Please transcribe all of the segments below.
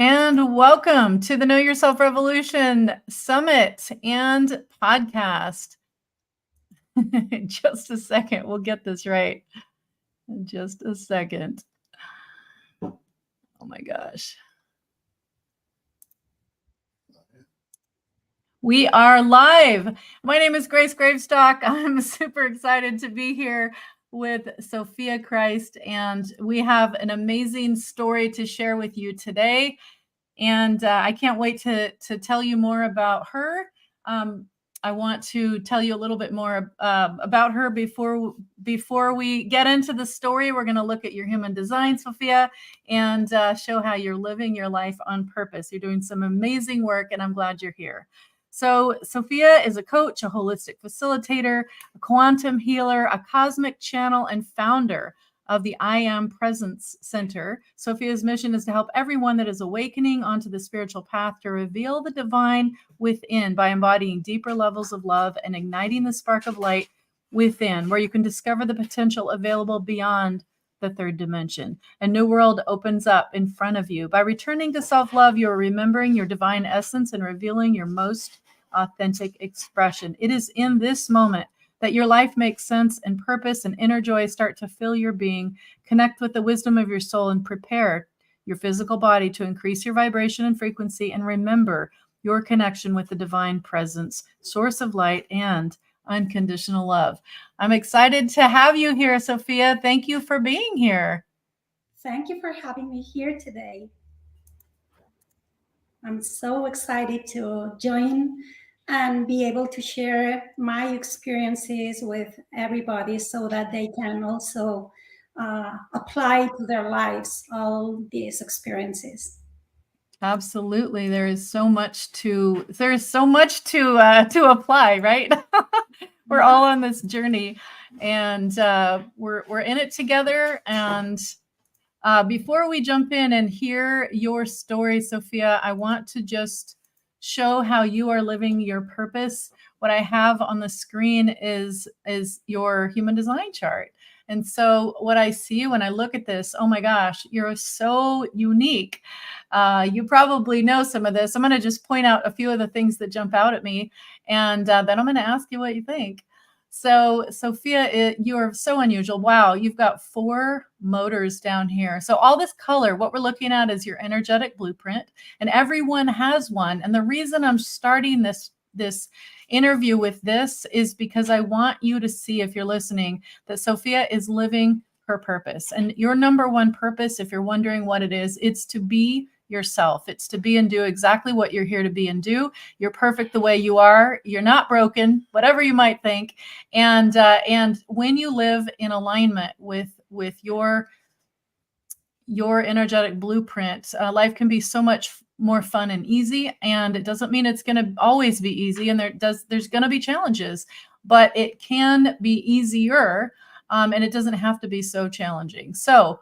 And welcome to the Know Yourself Revolution Summit and podcast. In just a second, we'll get this right. In just a second. Oh my gosh. We are live. My name is Grace Gravestock. I'm super excited to be here with Sophia Kryst, and we have an amazing story to share with you today. And I can't wait to tell you more about her. I want to tell you a little bit more about her before we get into the story. We're going to look at your human design, Sophia, and show how you're living your life on purpose. You're doing some amazing work, and I'm glad you're here. So Sophia is a coach, a holistic facilitator, a quantum healer, a cosmic channel, and founder of the I Am Presence Center. Sophia's mission is to help everyone that is awakening onto the spiritual path to reveal the divine within by embodying deeper levels of love and igniting the spark of light within, where you can discover the potential available beyond the third dimension. A new world opens up in front of you. By returning to self-love, you are remembering your divine essence and revealing your most authentic expression. It is in this moment that your life makes sense and purpose and inner joy start to fill your being. Connect with the wisdom of your soul and prepare your physical body to increase your vibration and frequency, and remember your connection with the divine presence, source of light, and unconditional love. I'm excited to have you here, Sophia. Thank you for being here. Thank you for having me here today. I'm so excited to join and be able to share my experiences with everybody so that they can also apply to their lives all these experiences. Absolutely. There's so much to apply, right? We're all on this journey, and we're in it together. And before we jump in and hear your story, Sophia, I want to just show how you are living your purpose. What I have on the screen is your human design chart. And so what I see when I look at this, oh my gosh, you're so unique. You probably know some of this. I'm going to just point out a few of the things that jump out at me, and then I'm going to ask you what you think. So Sophia, you are so unusual. Wow, you've got 4 motors down here. So all this color, what we're looking at is your energetic blueprint, and everyone has one. And the reason I'm starting this interview with this is because I want you to see, if you're listening, that Sophia is living her purpose. And your number one purpose, if you're wondering what it is, it's to be yourself. It's to be and do exactly what you're here to be and do. You're perfect the way you are. You're not broken, whatever you might think. And when you live in alignment with your energetic blueprint, life can be so much more fun and easy. And it doesn't mean it's going to always be easy. And there's going to be challenges, but it can be easier. And it doesn't have to be so challenging. So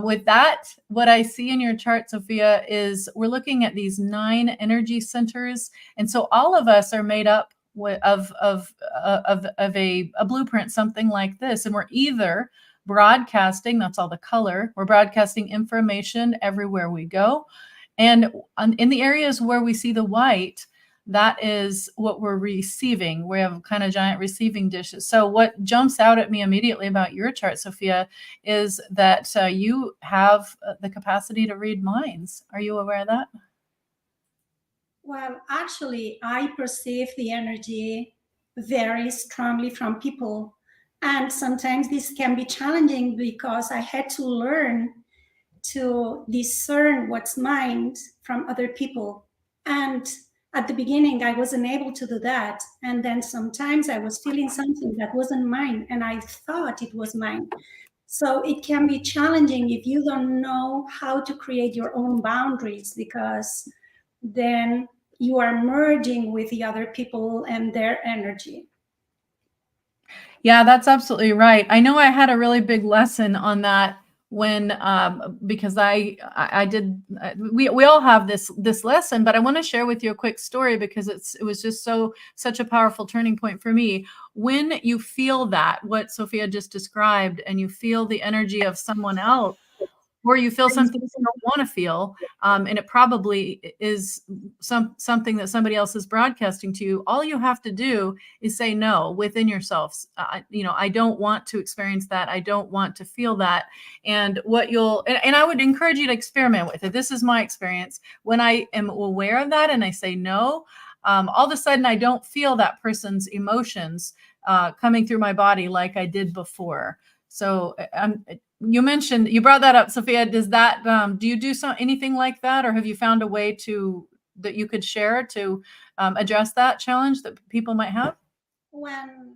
with that, what I see in your chart, Sophia, is we're looking at these 9 energy centers. And so all of us are made up of a blueprint, something like this. And we're either broadcasting, that's all the color, we're broadcasting information everywhere we go. And in the areas where we see the white, that is what we're receiving. We have kind of giant receiving dishes. So what jumps out at me immediately about your chart, Sophia, is that you have the capacity to read minds. Are you aware of that? Well, actually, I perceive the energy very strongly from people. And sometimes this can be challenging because I had to learn to discern what's mine from other people. And at the beginning, I wasn't able to do that. And then sometimes I was feeling something that wasn't mine, and I thought it was mine. So it can be challenging if you don't know how to create your own boundaries, because then you are merging with the other people and their energy. Yeah, that's absolutely right. I know I had a really big lesson on that when because I did we all have this lesson, but I want to share with you a quick story because it was just such a powerful turning point for me. When you feel that, what Sophia just described, and you feel the energy of someone else, or you feel something you don't want to feel, and it probably is something that somebody else is broadcasting to you. All you have to do is say no within yourselves. I don't want to experience that. I don't want to feel that. And and I would encourage you to experiment with it. This is my experience. When I am aware of that and I say no, all of a sudden I don't feel that person's emotions coming through my body like I did before. So you brought that up, Sophia. Does that, do you do anything like that, or have you found a way that you could share to address that challenge that people might have? When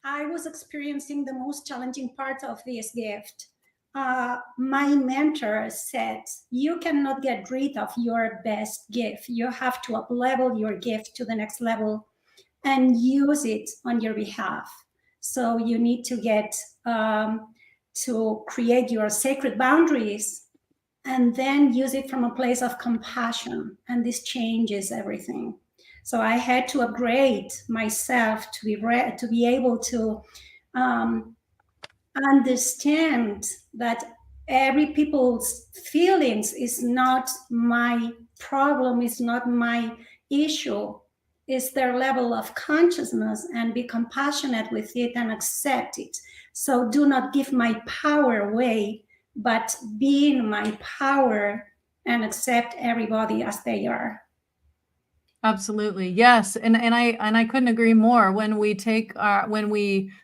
I was experiencing the most challenging part of this gift, my mentor said, you cannot get rid of your best gift. You have to up-level your gift to the next level and use it on your behalf. So you need to get to create your sacred boundaries and then use it from a place of compassion. And this changes everything. So I had to upgrade myself to be able to understand that every people's feelings is not my problem, is not my issue, is their level of consciousness, and be compassionate with it and accept it. So do not give my power away, but be in my power and accept everybody as they are. Absolutely. Yes. And I couldn't agree more. When we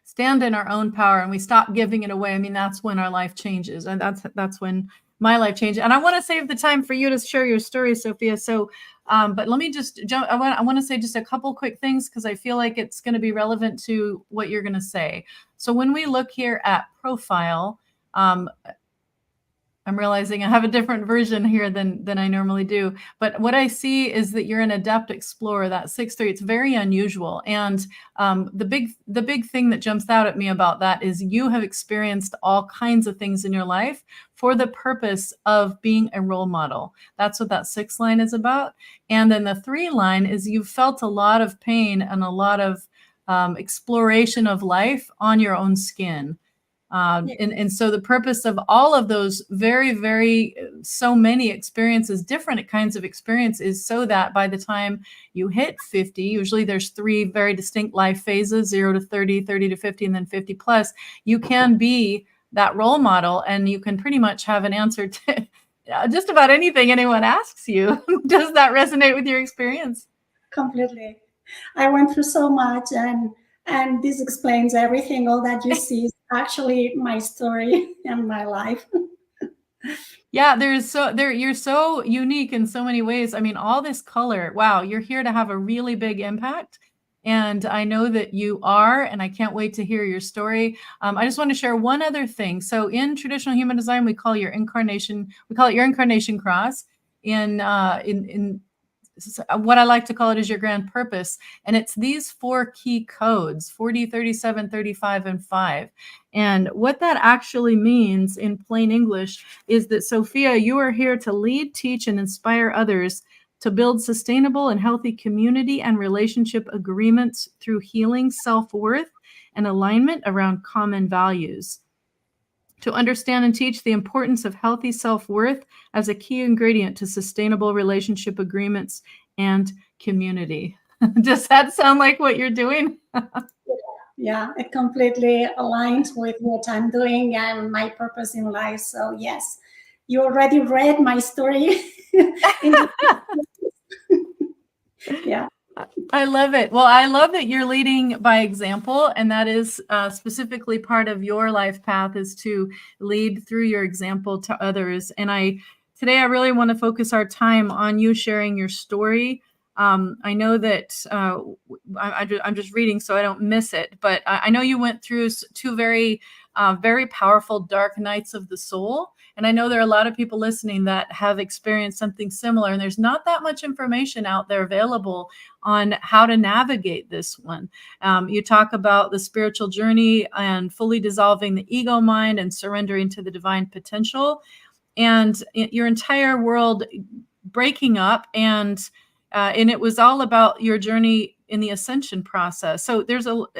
stand in our own power and we stop giving it away, I mean, that's when our life changes. And that's when my life changed. And I want to save the time for you to share your story, Sophia. So, but let me just jump. I want to say just a couple quick things because I feel like it's going to be relevant to what you're going to say. So when we look here at profile, I'm realizing I have a different version here than I normally do. But what I see is that you're an adept explorer, that 6-3. It's very unusual. And the big thing that jumps out at me about that is you have experienced all kinds of things in your life for the purpose of being a role model. That's what that 6 line is about. And then the 3 line is you've felt a lot of pain and a lot of exploration of life on your own skin. And so the purpose of all of those so many experiences, different kinds of experiences, so that by the time you hit 50, usually there's 3 very distinct life phases, 0 to 30, 30 to 50, and then 50 plus, you can be that role model and you can pretty much have an answer to just about anything anyone asks you. Does that resonate with your experience? Completely. I went through so much, and this explains everything. All that you see is actually my story and my life. Yeah, you're so unique in so many ways. I mean, all this color, wow, you're here to have a really big impact. And I know that you are, and I can't wait to hear your story. I just want to share one other thing. So in traditional human design, we call it your incarnation cross. In what I like to call it is your grand purpose. And it's these 4 key codes, 40, 37, 35, and 5. And what that actually means in plain English is that, Sophia, you are here to lead, teach, and inspire others to build sustainable and healthy community and relationship agreements through healing self-worth and alignment around common values. To understand and teach the importance of healthy self-worth as a key ingredient to sustainable relationship agreements and community. Does that sound like what you're doing? Yeah, it completely aligns with what I'm doing and my purpose in life. So yes, you already read my story. Yeah. I love it. Well, I love that you're leading by example, and that is specifically part of your life path, is to lead through your example to others. And today I really want to focus our time on you sharing your story. I know that I'm just reading so I don't miss it, but I know you went through 2 very powerful dark nights of the soul. And I know there are a lot of people listening that have experienced something similar, and there's not that much information out there available on how to navigate this one. You talk about the spiritual journey and fully dissolving the ego mind and surrendering to the divine potential, and your entire world breaking up, and it was all about your journey in the ascension process. So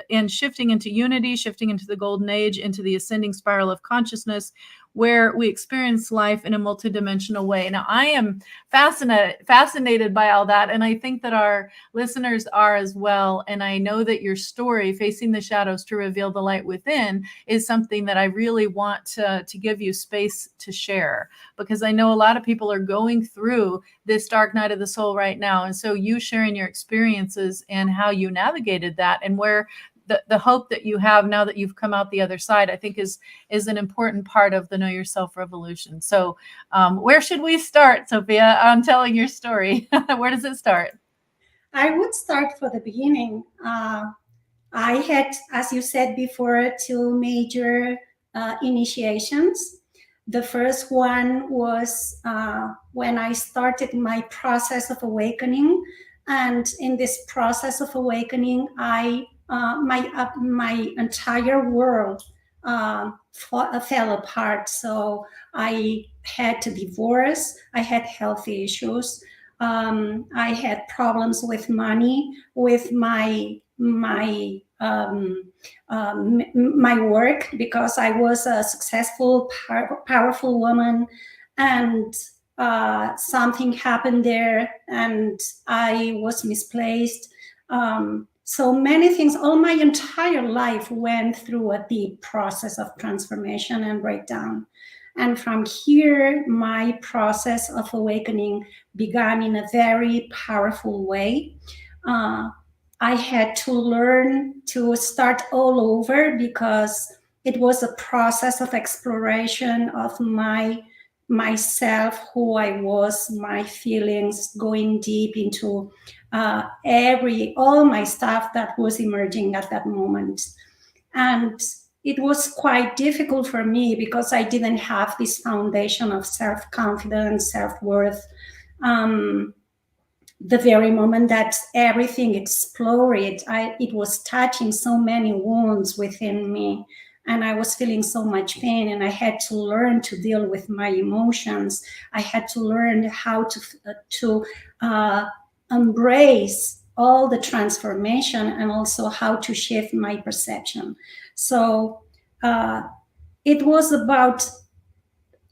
and shifting into unity, shifting into the golden age, into the ascending spiral of consciousness, where we experience life in a multidimensional way. Now, I am fascinated by all that, and I think that our listeners are as well. And I know that your story, Facing the Shadows to Reveal the Light Within, is something that I really want to give you space to share, because I know a lot of people are going through this dark night of the soul right now. And so you sharing your experiences and how you navigated that, and where the hope that you have now that you've come out the other side, I think is an important part of the Know Yourself revolution. So where should we start, Sophia, on telling your story? Where does it start? I would start for the beginning. I had, as you said before, two major initiations. The first one was when I started my process of awakening. And in this process of awakening, my entire world fell apart. So I had a divorce, I had health issues, I had problems with money, with my work, because I was a successful, powerful woman, and something happened there, and I was misplaced. So many things. All my entire life went through a deep process of transformation and breakdown. And from here, my process of awakening began in a very powerful way. I had to learn to start all over, because it was a process of exploration of myself, who I was, my feelings, going deep into all my stuff that was emerging at that moment. And it was quite difficult for me, because I didn't have this foundation of self-confidence, self-worth. The very moment that everything exploded, it was touching so many wounds within me, and I was feeling so much pain, and I had to learn to deal with my emotions. I had to learn how to embrace all the transformation, and also how to shift my perception. So it was about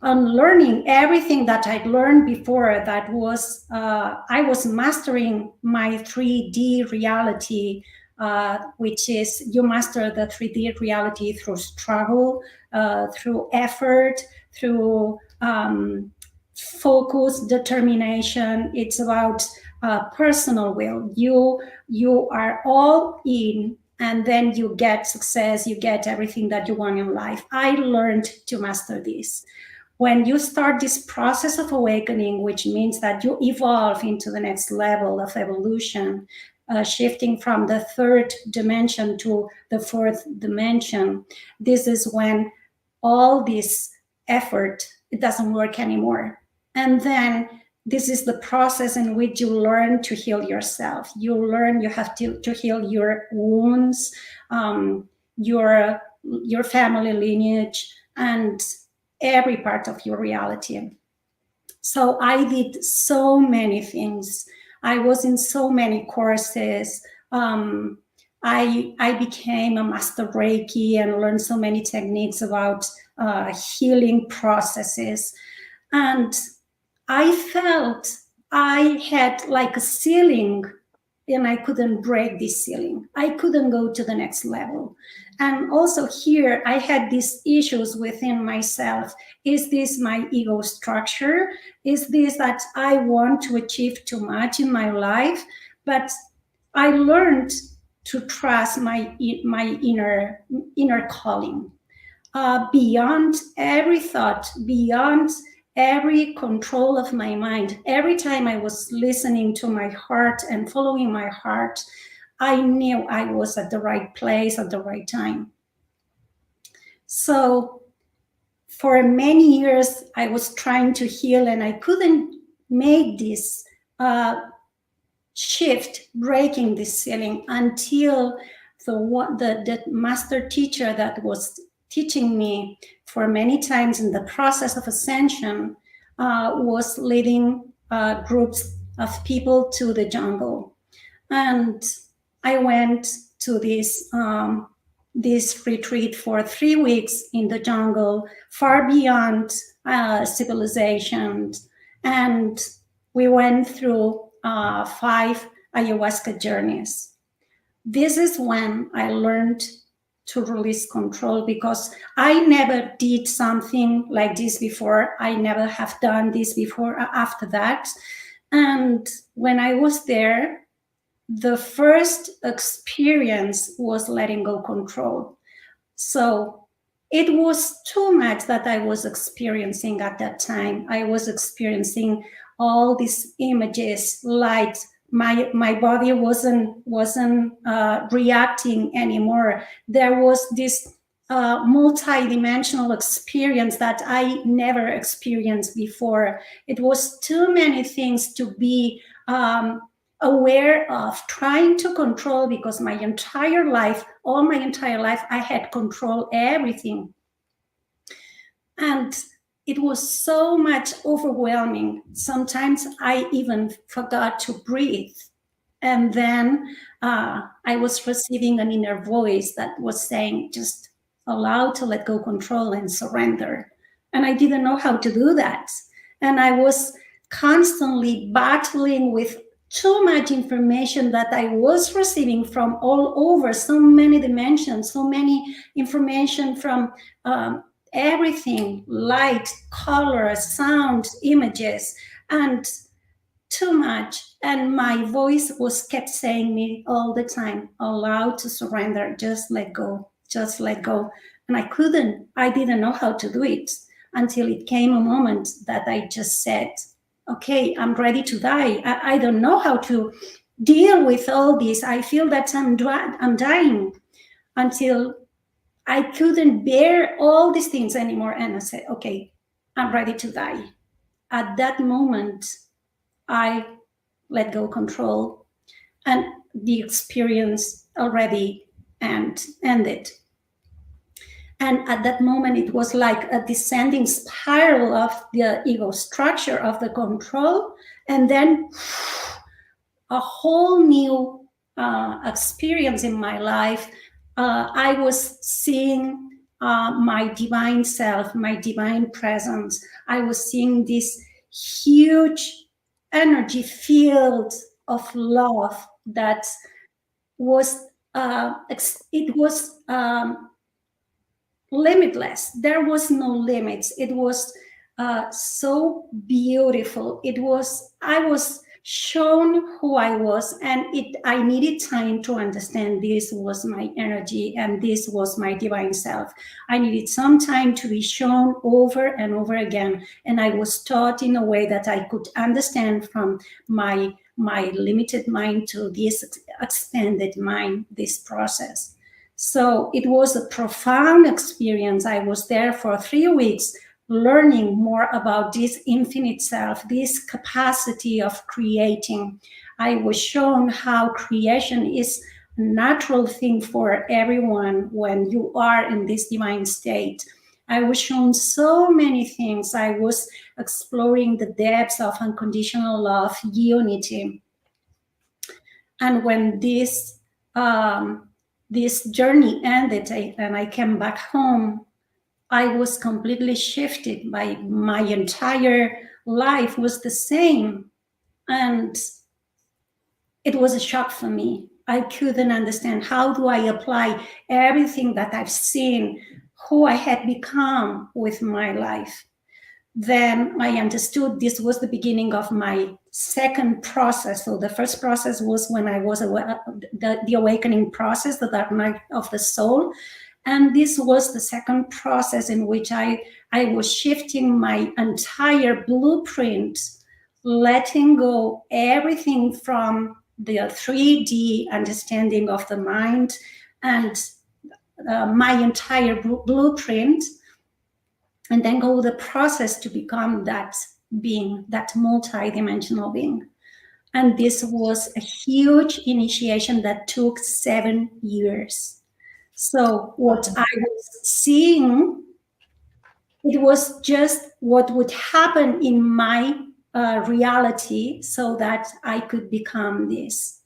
unlearning everything that I'd learned before. That was I was mastering my 3D reality, which is, you master the 3D reality through struggle, through effort, through focus, determination. It's about personal will. You are all in, and then you get success, you get everything that you want in life. I learned to master this. When you start this process of awakening, which means that you evolve into the next level of evolution, shifting from the third dimension to the fourth dimension, this is when all this effort, it doesn't work anymore. And then this is the process in which you learn to heal yourself. You have to heal your wounds, your family lineage, and every part of your reality. So I did so many things. I was in so many courses. I became a master Reiki and learned so many techniques about healing processes. And I felt I had like a ceiling, and I couldn't break this ceiling. I couldn't go to the next level. And also here, I had these issues within myself. Is this my ego structure? Is this that I want to achieve too much in my life? But I learned to trust my inner calling, beyond every thought, beyond every control of my mind. Every time I was listening to my heart and following my heart, I knew I was at the right place at the right time. So for many years, I was trying to heal, and I couldn't make this shift, breaking this ceiling, until the master teacher that was teaching me for many times in the process of ascension was leading groups of people to the jungle. And I went to this this retreat for 3 weeks in the jungle, far beyond civilization. And we went through 5 ayahuasca journeys. This is when I learned to release control, because I never did something like this before. I never have done this before after that. And when I was there, the first experience was letting go control. So it was too much that I was experiencing at that time. I was experiencing all these images, light. My body wasn't reacting anymore. There was this multidimensional experience that I never experienced before. It was too many things to be aware of, trying to control, because my entire life, I had controlled everything. And it was so much overwhelming. Sometimes I even forgot to breathe. And then I was receiving an inner voice that was saying, just allow to let go control and surrender. And I didn't know how to do that. And I was constantly battling with too much information that I was receiving from all over, so many dimensions, so many information from everything, light, color, sound, images, and too much. And my voice was kept saying me all the time, allow to surrender, just let go, just let go. And I didn't know how to do it until it came a moment that I just said, okay, I'm ready to die. I don't know how to deal with all this. I feel that I'm dying, until I couldn't bear all these things anymore. And I said, okay, I'm ready to die. At that moment, I let go control, and the experience already ended. And at that moment, it was like a descending spiral of the ego structure of the control, and then a whole new experience in my life. I was seeing my divine self, my divine presence. I was seeing this huge energy field of love that was, limitless. There was no limits. It was so beautiful. I was shown who I was, and I needed time to understand this was my energy and this was my divine self. I needed some time to be shown over and over again, and I was taught in a way that I could understand from my limited mind to this expanded mind, this process. So it was a profound experience. I was there for 3 weeks, learning more about this infinite self, this capacity of creating. I was shown how creation is a natural thing for everyone when you are in this divine state. I was shown so many things. I was exploring the depths of unconditional love, unity. And when this journey ended and I came back home, I was completely shifted. My entire life was the same. And it was a shock for me. I couldn't understand, how do I apply everything that I've seen, who I had become with my life. Then I understood this was the beginning of my second process. So the first process was when I was the awakening process, the dark night of the soul. And this was the second process in which I was shifting my entire blueprint, letting go everything from the 3D understanding of the mind and my entire blueprint, and then go the process to become that being, that multidimensional being. And this was a huge initiation that took 7 years. So what I was seeing, it was just what would happen in my reality so that I could become this.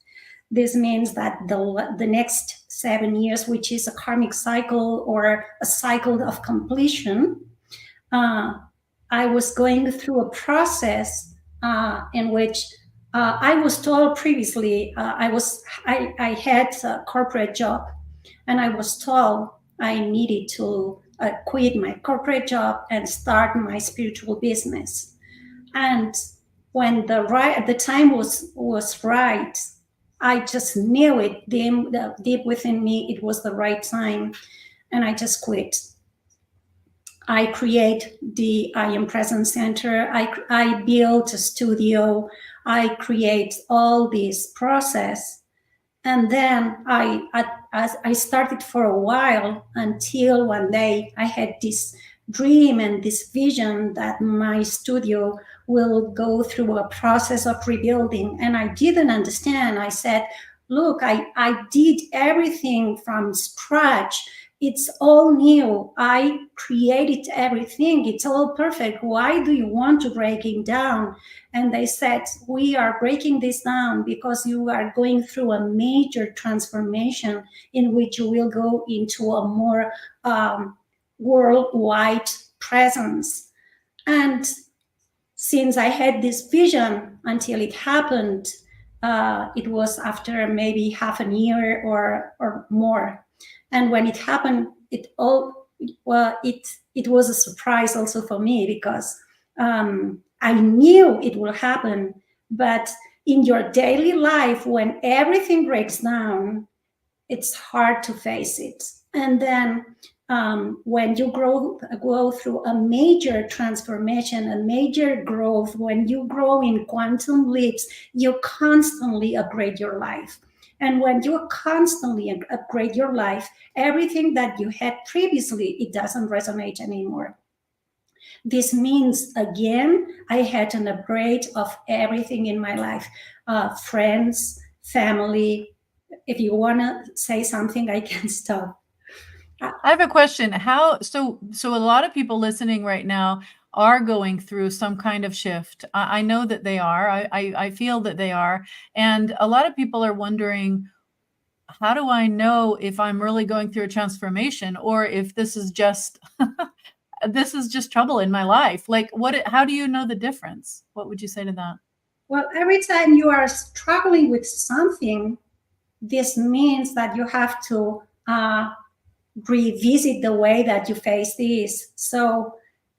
This means that the next 7 years, which is a karmic cycle or a cycle of completion, I was going through a process in which I was told previously, I had a corporate job, and I was told I needed to quit my corporate job and start my spiritual business. And when the time was right, I just knew it deep within me. It was the right time, and I just quit. I create the I Am Present Center. I built a studio. I create all this process. And then I started for a while until one day I had this dream and this vision that my studio will go through a process of rebuilding. And I didn't understand. I said, look, I did everything from scratch. It's all new. I created everything. It's all perfect. Why do you want to break it down? And they said, we are breaking this down because you are going through a major transformation in which you will go into a more worldwide presence. And since I had this vision until it happened, it was after maybe half a year or more. And when it happened, it was a surprise also for me, because I knew it will happen. But in your daily life, when everything breaks down, it's hard to face it. And then when you go through a major transformation, a major growth, when you grow in quantum leaps, you constantly upgrade your life. And when you constantly upgrade your life, everything that you had previously, it doesn't resonate anymore. This means, again, I had an upgrade of everything in my life, friends, family. If you want to say something, I can stop. I have a question. So a lot of people listening right now are going through some kind of shift. I know that they are. I feel that they are. And a lot of people are wondering, how do I know if I'm really going through a transformation, or if this is just this is just trouble in my life? Like, how do you know the difference? What would you say to that? Well, every time you are struggling with something, this means that you have to revisit the way that you face this. So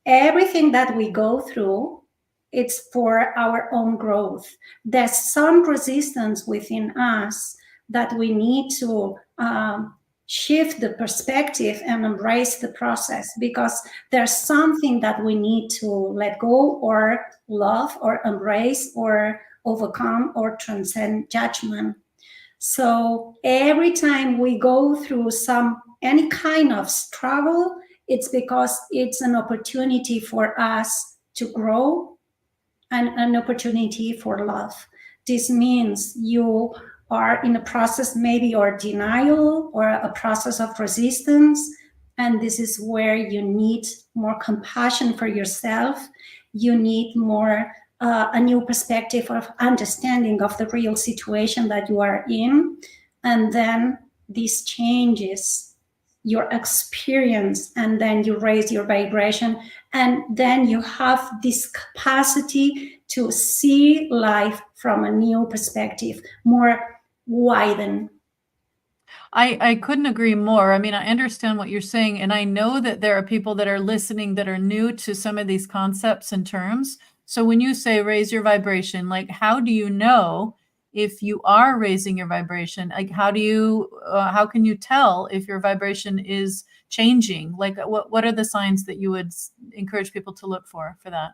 everything that we go through, it's for our own growth. There's some resistance within us that we need to shift the perspective and embrace the process, because there's something that we need to let go or love or embrace or overcome or transcend judgment. So every time we go through any kind of struggle, it's because it's an opportunity for us to grow and an opportunity for love. This means you are in a process maybe or denial or a process of resistance, and this is where you need more compassion for yourself. You need more a new perspective of understanding of the real situation that you are in, and then this changes your experience, and then you raise your vibration, and then you have this capacity to see life from a new perspective, more widened. I couldn't agree more. I mean, I understand what you're saying, and I know that there are people that are listening that are new to some of these concepts and terms. So when you say raise your vibration, like, how do you know if you are raising your vibration? Like, how can you tell if your vibration is changing? Like, what are the signs that you would encourage people to look for that?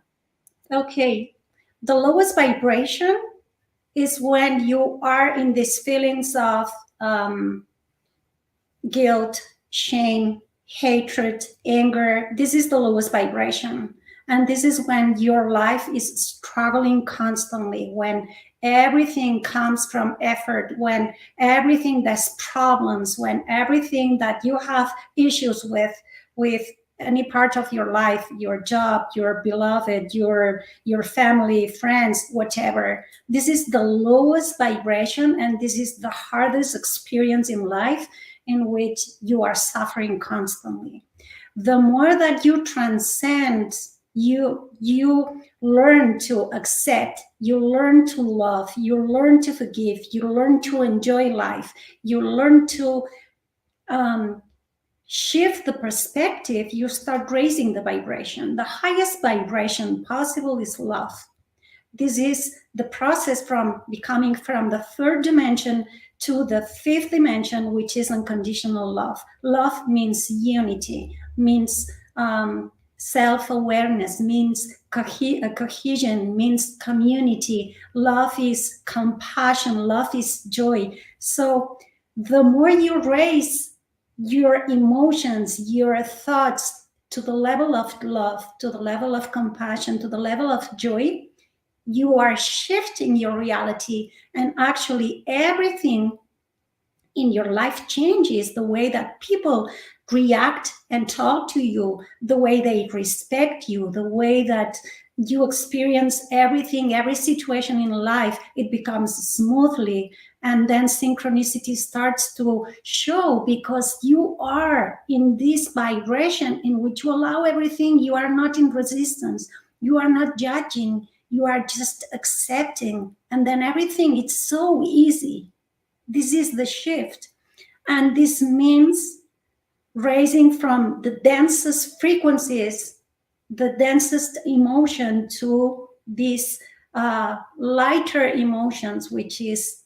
Okay, the lowest vibration is when you are in these feelings of guilt, shame, hatred, anger. This is the lowest vibration. And this is when your life is struggling constantly, when everything comes from effort, when everything that's problems, when everything that you have issues with any part of your life, your job, your beloved, your family, friends, whatever. This is the lowest vibration, and this is the hardest experience in life. in which you are suffering constantly. The more that you transcend, you learn to accept, you learn to love, you learn to forgive, you learn to enjoy life, you learn to shift the perspective, you start raising the vibration. The highest vibration possible is love. This is the process from becoming from the third dimension to the fifth dimension, which is unconditional love. Love means unity, means self-awareness, means cohesion, means community. Love is compassion, love is joy. So the more you raise your emotions, your thoughts to the level of love, to the level of compassion, to the level of joy, you are shifting your reality, and actually everything in your life changes. The way that people react and talk to you, the way they respect you, the way that you experience everything, every situation in life, it becomes smoothly. And then synchronicity starts to show, because you are in this vibration in which you allow everything. You are not in resistance, you are not judging, you are just accepting, and then everything, it's so easy. This is the shift. And this means raising from the densest frequencies, the densest emotion, to these lighter emotions, which is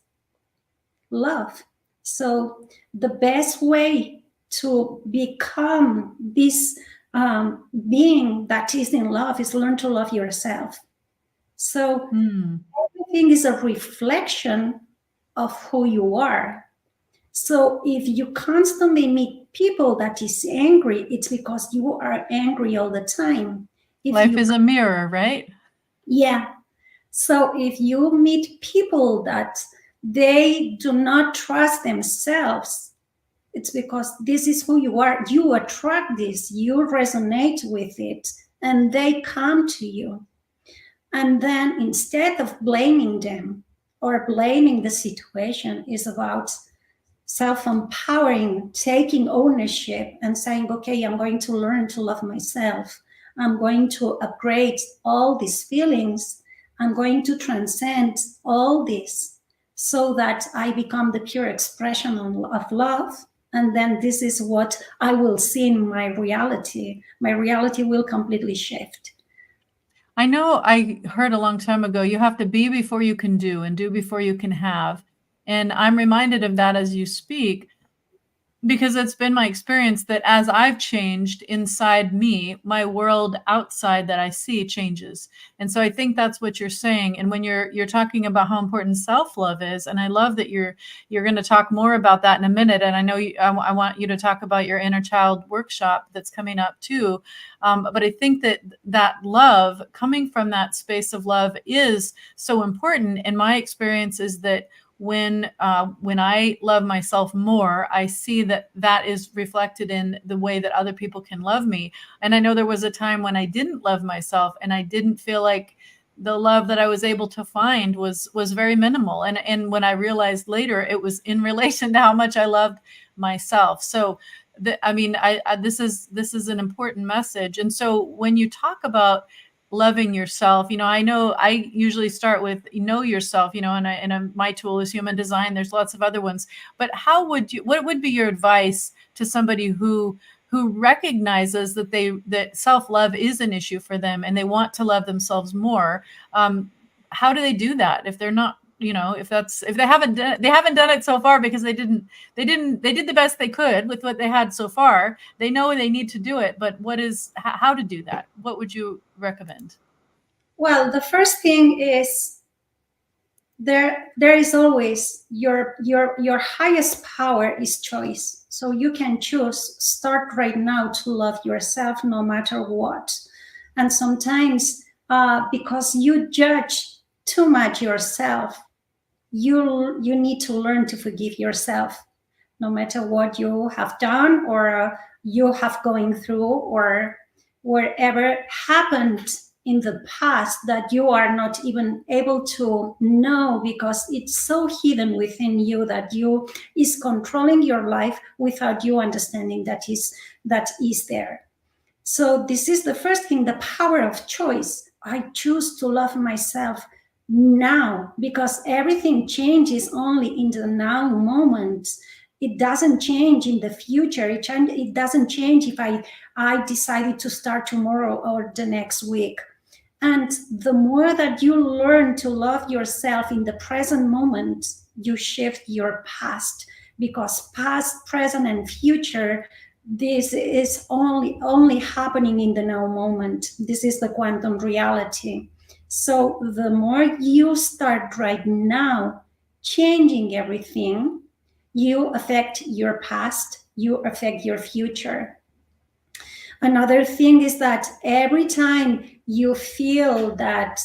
love. So the best way to become this being that is in love is learn to love yourself. So everything is a reflection of who you are. So if you constantly meet people that is angry, it's because you are angry all the time. Life is a mirror, right? Yeah. So if you meet people that they do not trust themselves, it's because this is who you are. You attract this, you resonate with it, and they come to you. And then instead of blaming them or blaming the situation, is about self-empowering, taking ownership and saying, okay, I'm going to learn to love myself. I'm going to upgrade all these feelings. I'm going to transcend all this so that I become the pure expression of love. And then this is what I will see in my reality. My reality will completely shift. I know I heard a long time ago, you have to be before you can do, and do before you can have. And I'm reminded of that as you speak, because it's been my experience that as I've changed inside me, my world outside that I see changes. And so I think that's what you're saying. And when you're talking about how important self-love is, and I love that you're going to talk more about that in a minute. And I know I want you to talk about your inner child workshop that's coming up too. But I think that love, coming from that space of love, is so important. And my experience is that when I love myself more, I see that is reflected in the way that other people can love me. And I know there was a time when I didn't love myself, and I didn't feel like the love that I was able to find was very minimal. And when I realized later, it was in relation to how much I loved myself. So this is an important message. And so when you talk about loving yourself, I know I usually start with know yourself, and my tool is human design. There's lots of other ones, but what would be your advice to somebody who recognizes that self-love is an issue for them and they want to love themselves more? How do they do that if they're not, if they haven't done it so far, because they did the best they could with what they had so far. They know they need to do it, but how to do that? What would you recommend? Well, the first thing is there is always your highest power is choice. So you can choose, start right now to love yourself no matter what. And sometimes because you judge too much yourself, you need to learn to forgive yourself, no matter what you have done or you have going through or whatever happened in the past that you are not even able to know because it's so hidden within you that you is controlling your life without you understanding that is there. So this is the first thing, the power of choice. I choose to love myself now, because everything changes only in the now moment. It doesn't change in the future. It doesn't change if I decided to start tomorrow or the next week. And the more that you learn to love yourself in the present moment, you shift your past, because past, present, and future, this is only happening in the now moment. This is the quantum reality. So the more you start right now changing everything, you affect your past, you affect your future. Another thing is that every time you feel that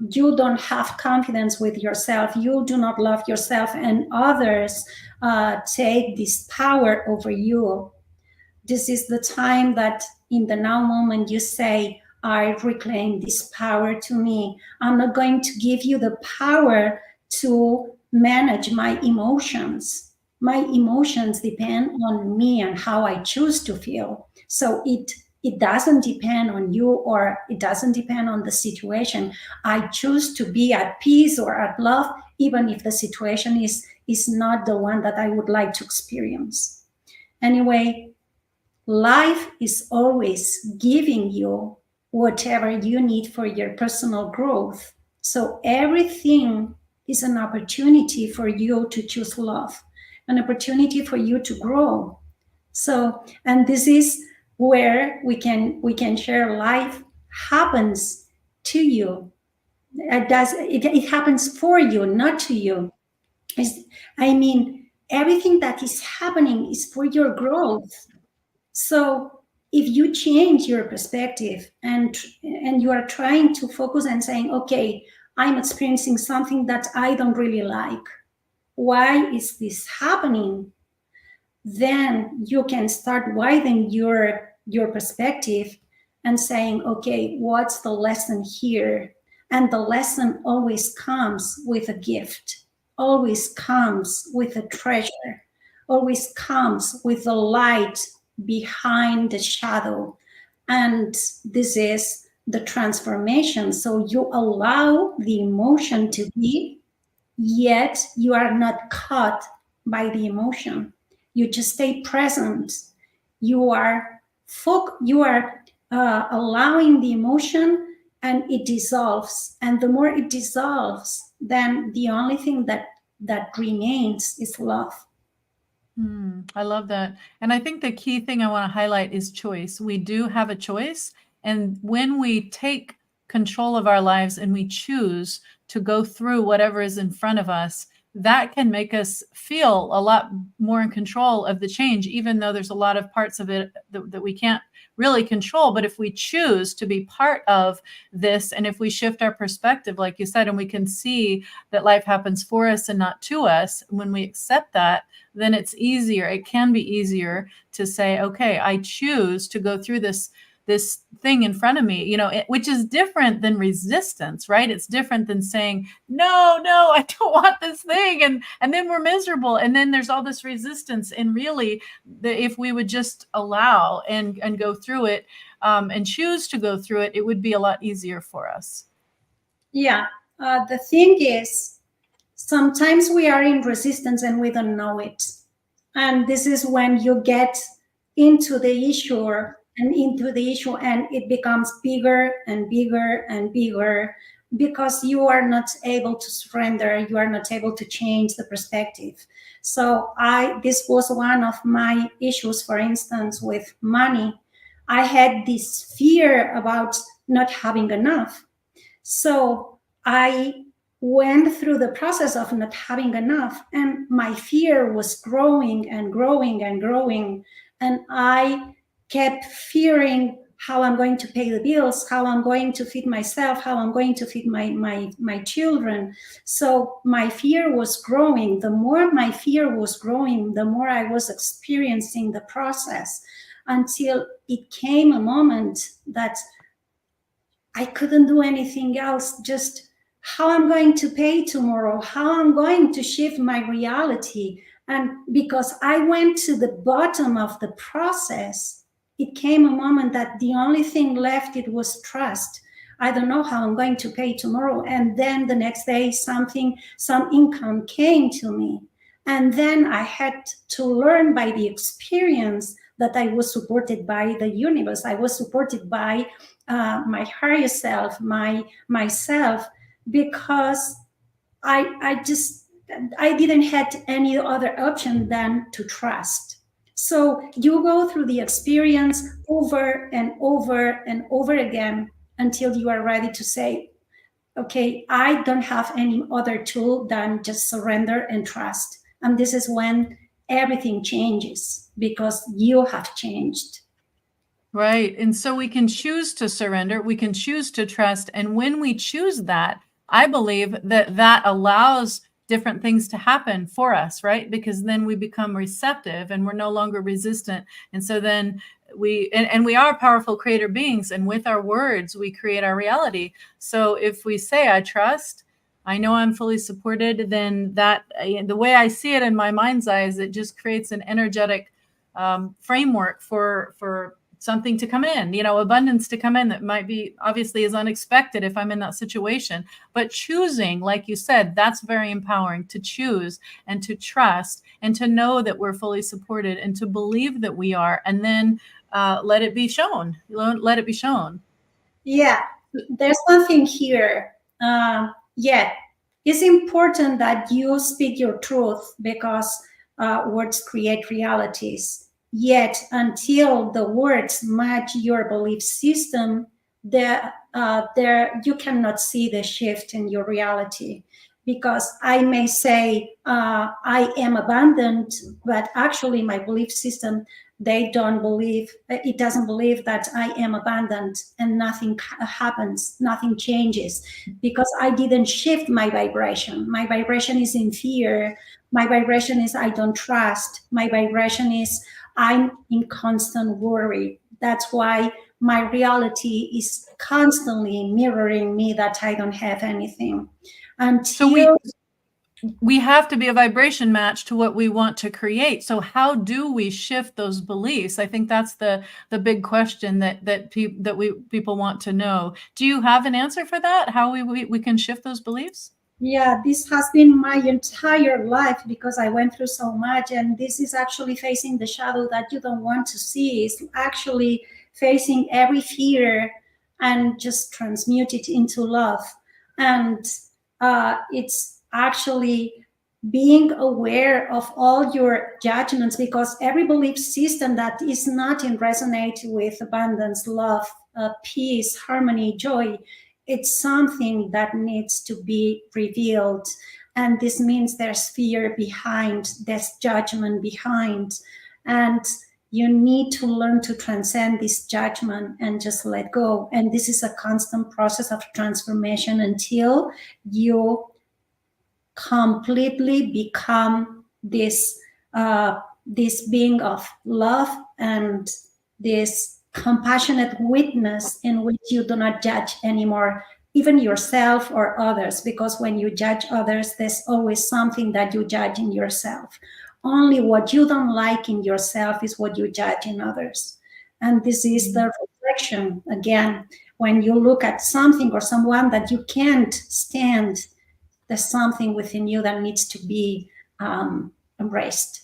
you don't have confidence with yourself, you do not love yourself, and others take this power over you, this is the time that in the now moment you say, I reclaim this power to me. I'm not going to give you the power to manage my emotions. My emotions depend on me and how I choose to feel. So it doesn't depend on you, or it doesn't depend on the situation. I choose to be at peace or at love, even if the situation is not the one that I would like to experience. Anyway, life is always giving you whatever you need for your personal growth. So everything is an opportunity for you to choose love, an opportunity for you to grow. So, and this is where we can share. Life happens to you. It happens for you, not to you. Everything that is happening is for your growth. So if you change your perspective and you are trying to focus and saying, okay, I'm experiencing something that I don't really like, why is this happening? Then you can start widening your perspective and saying, okay, what's the lesson here? And the lesson always comes with a gift, always comes with a treasure, always comes with the light behind the shadow. And this is the transformation. So you allow the emotion to be, yet you are not caught by the emotion. You just stay present. You are allowing the emotion, and it dissolves. And the more it dissolves, then the only thing that remains is love. I love that. And I think the key thing I want to highlight is choice. We do have a choice. And when we take control of our lives and we choose to go through whatever is in front of us, that can make us feel a lot more in control of the change, even though there's a lot of parts of it that we can't really control. But if we choose to be part of this, and if we shift our perspective, like you said, and we can see that life happens for us and not to us, when we accept that, then it's easier. It can be easier to say, okay, I choose to go through this thing in front of me, which is different than resistance, right? It's different than saying, no, I don't want this thing. And then we're miserable. And then there's all this resistance. And really, if we would just allow and go through it and choose to go through it, it would be a lot easier for us. Yeah. The thing is, sometimes we are in resistance and we don't know it. And this is when you get into the issue and it becomes bigger and bigger and bigger, because you are not able to surrender, you are not able to change the perspective. So this was one of my issues, for instance, with money. I had this fear about not having enough. So I went through the process of not having enough, and my fear was growing and growing and growing. And I kept fearing how I'm going to pay the bills, how I'm going to feed myself, how I'm going to feed my children. So my fear was growing. The more my fear was growing, the more I was experiencing the process, until it came a moment that I couldn't do anything else. Just how I'm going to pay tomorrow, how I'm going to shift my reality. And because I went to the bottom of the process, it came a moment that the only thing left, it was trust. I don't know how I'm going to pay tomorrow. And then the next day, some income came to me. And then I had to learn by the experience that I was supported by the universe. I was supported by my higher self, myself, because I didn't have any other option than to trust. So you go through the experience over and over and over again until you are ready to say, okay, I don't have any other tool than just surrender and trust. And this is when everything changes because you have changed. Right. And so we can choose to surrender, we can choose to trust. And when we choose that, I believe that that allows different things to happen for us, right? Because then we become receptive and we're no longer resistant. And so then and we are powerful creator beings. And with our words, we create our reality. So if we say, I trust, I know I'm fully supported, then that, the way I see it in my mind's eyes, it just creates an energetic framework for something to come in, abundance to come in that might be obviously is unexpected if I'm in that situation. But choosing, like you said, that's very empowering, to choose and to trust and to know that we're fully supported and to believe that we are, and then let it be shown. Let it be shown. Yeah, there's one thing here. Yeah, it's important that you speak your truth because words create realities. Yet, until the words match your belief system, there you cannot see the shift in your reality. Because I may say I am abundant, but actually my belief system, it doesn't believe that I am abundant, and nothing happens, nothing changes, because I didn't shift my vibration. My vibration is in fear. My vibration is I don't trust. My vibration is I'm in constant worry. That's why my reality is constantly mirroring me that I don't have anything. Until we have to be a vibration match to what we want to create. So how do we shift those beliefs? I think that's the big question that people want to know. Do you have an answer for that? How we can shift those beliefs? Yeah, this has been my entire life because I went through so much, and this is actually facing the shadow that you don't want to see. It's actually facing every fear and just transmute it into love. And it's actually being aware of all your judgments, because every belief system that is not in resonate with abundance, love, peace, harmony, joy, it's something that needs to be revealed. And this means there's fear behind, there's judgment behind, and you need to learn to transcend this judgment and just let go. And this is a constant process of transformation until you completely become this being of love and this compassionate witness in which you do not judge anymore, even yourself or others, because when you judge others, there's always something that you judge in yourself. Only what you don't like in yourself is what you judge in others. And this is the reflection. Again, when you look at something or someone that you can't stand, there's something within you that needs to be embraced.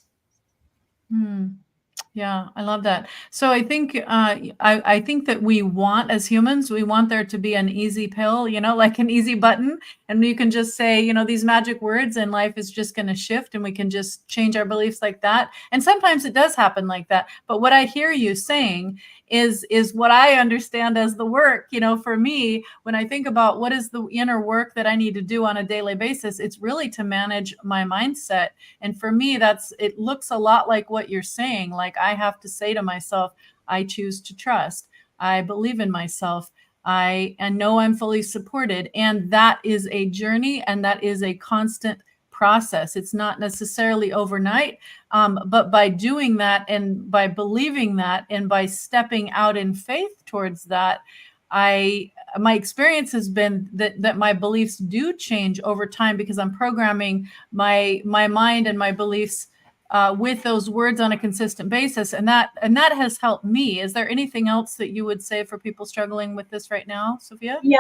Yeah, I love that. So I think I think that we want, as humans, we want there to be an easy pill, like an easy button, and you can just say, these magic words, and life is just going to shift, and we can just change our beliefs like that. And sometimes it does happen like that. But what I hear you saying is what I understand as the work. For me, when I think about what is the inner work that I need to do on a daily basis, it's really to manage my mindset. And for me, it looks a lot like what you're saying. Like, I have to say to myself, I choose to trust. I believe in myself. I know I'm fully supported. And that is a journey, and that is a constant process. It's not necessarily overnight, but by doing that and by believing that and by stepping out in faith towards that, my experience has been that my beliefs do change over time because I'm programming my mind and my beliefs with those words on a consistent basis, and that has helped me. Is there anything else that you would say for people struggling with this right now, Sophia? Yeah.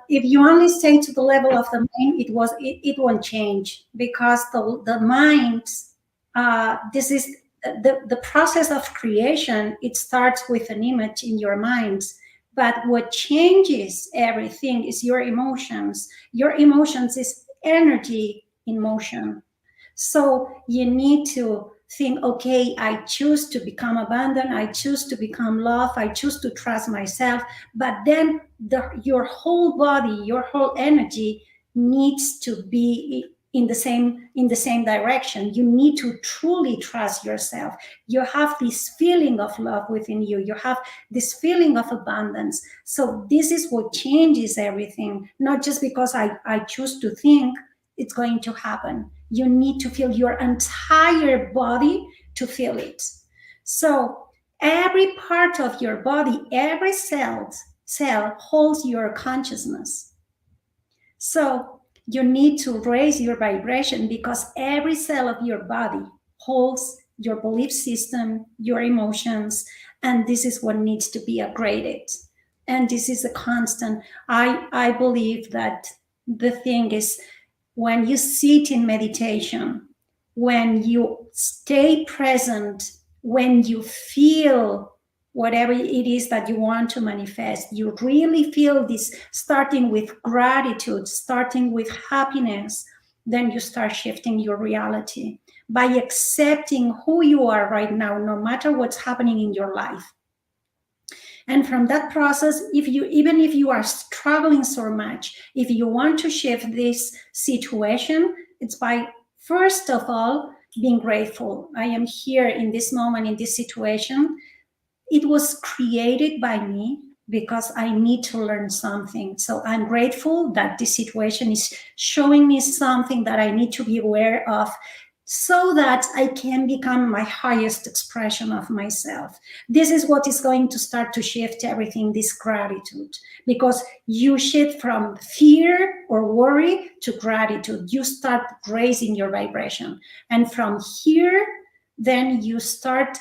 If you only stay to the level of the mind, it won't change, because the mind, this is the process of creation. It starts with an image in your mind, but what changes everything is your emotions. Your emotions is energy in motion. So you need to think, okay, I choose to become abundant, I choose to become love, I choose to trust myself. But then your whole body, your whole energy needs to be in the same direction. You need to truly trust yourself. You have this feeling of love within you. You have this feeling of abundance. So this is what changes everything. Not just because I choose to think it's going to happen. You need to feel your entire body to feel it. So every part of your body, every cell holds your consciousness. So you need to raise your vibration, because every cell of your body holds your belief system, your emotions, and this is what needs to be upgraded. And this is a constant. I believe that the thing is, when you sit in meditation, when you stay present, when you feel whatever it is that you want to manifest, you really feel this, starting with gratitude, starting with happiness, then you start shifting your reality by accepting who you are right now, no matter what's happening in your life. And from that process, even if you are struggling so much, if you want to shift this situation, it's by, first of all, being grateful. I am here in this moment, in this situation. It was created by me because I need to learn something. So I'm grateful that this situation is showing me something that I need to be aware of, so that I can become my highest expression of myself. This is what is going to start to shift everything, this gratitude, because you shift from fear or worry to gratitude. You start raising your vibration. And from here, then you start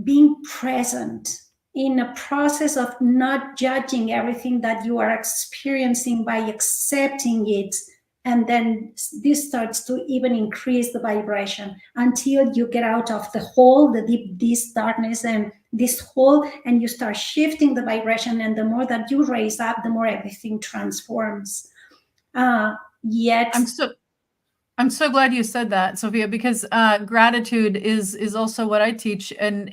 being present in a process of not judging everything that you are experiencing, by accepting it. And then this starts to even increase the vibration until you get out of the hole, the deep, this darkness and this hole, and you start shifting the vibration. And the more that you raise up, the more everything transforms. Yet I'm so glad you said that, Sophia, because gratitude is also what I teach, and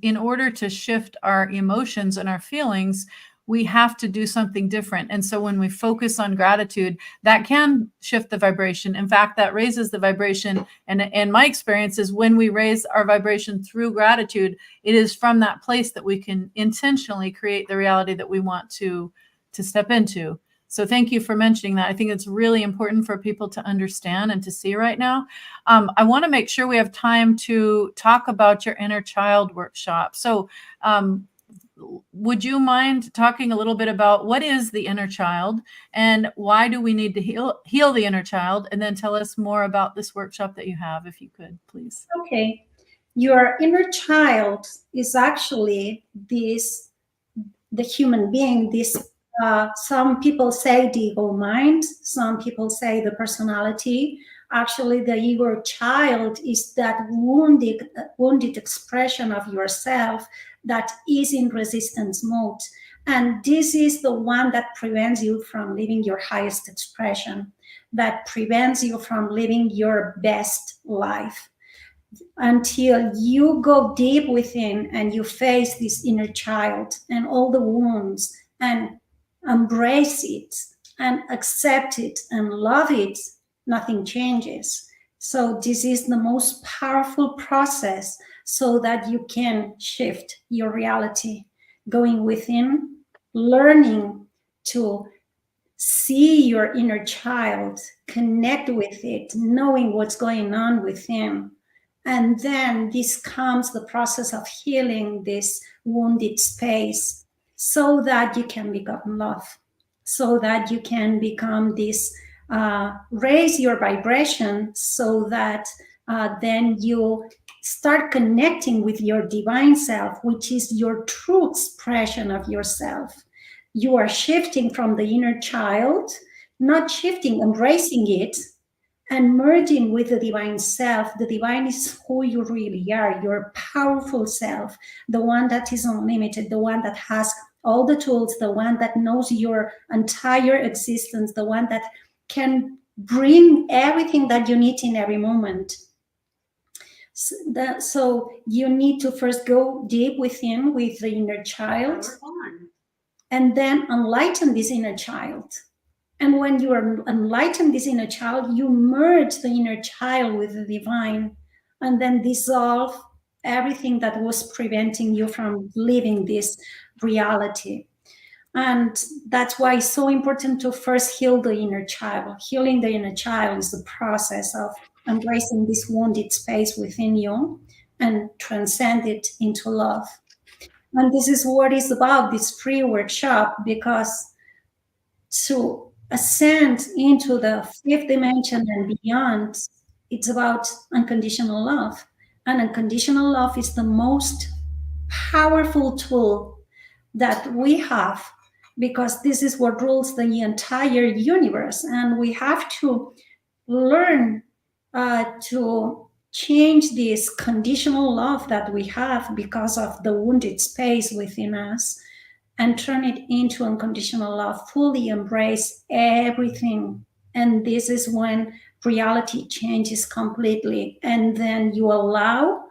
in order to shift our emotions and our feelings, we have to do something different. And so when we focus on gratitude, that can shift the vibration. In fact, that raises the vibration. And my experience is, when we raise our vibration through gratitude, it is from that place that we can intentionally create the reality that we want to step into. So thank you for mentioning that. I think it's really important for people to understand and to see right now. I want to make sure we have time to talk about your inner child workshop. So would you mind talking a little bit about what is the inner child, and why do we need to heal the inner child? And then tell us more about this workshop that you have, if you could, please. Okay. Your inner child is actually the human being, this some people say the ego mind, some people say the personality. Actually, the ego child is that wounded expression of yourself that is in resistance mode. And this is the one that prevents you from living your highest expression, that prevents you from living your best life. Until you go deep within and you face this inner child and all the wounds, and embrace it and accept it and love it, nothing changes. So this is the most powerful process, so that you can shift your reality, going within, learning to see your inner child, connect with it, knowing what's going on within. And then this comes the process of healing this wounded space, so that you can become love, so that you can become this, raise your vibration, so that then you start connecting with your divine self, which is your true expression of yourself. You are shifting from the inner child, not shifting, embracing it, and merging with the divine self. The divine is who you really are, your powerful self, the one that is unlimited, the one that has all the tools, the one that knows your entire existence, the one that can bring everything that you need in every moment. So you need to first go deep within with the inner child, and then enlighten this inner child. And when you are enlightened this inner child, you merge the inner child with the divine, and then dissolve everything that was preventing you from living this reality. And that's why it's so important to first heal the inner child. Healing the inner child is the process of embracing this wounded space within you and transcend it into love. And this is what it's about, this free workshop, because to ascend into the fifth dimension and beyond, it's about unconditional love. And unconditional love is the most powerful tool that we have, because this is what rules the entire universe. And we have to learn to change this conditional love that we have because of the wounded space within us, and turn it into unconditional love, fully embrace everything. And this is when reality changes completely. And then you allow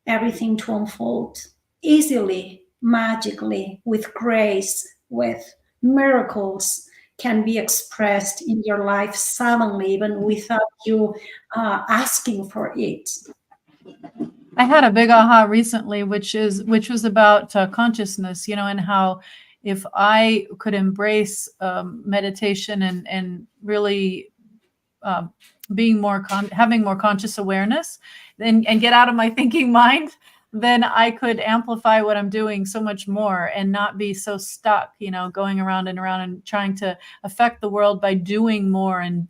everything to unfold easily, magically, with grace, with miracles can be expressed in your life suddenly, even without you asking for it. I had a big aha recently, which was about consciousness, and how if I could embrace meditation and really being having more conscious awareness, and get out of my thinking mind, then I could amplify what I'm doing so much more and not be so stuck, going around and around and trying to affect the world by doing more and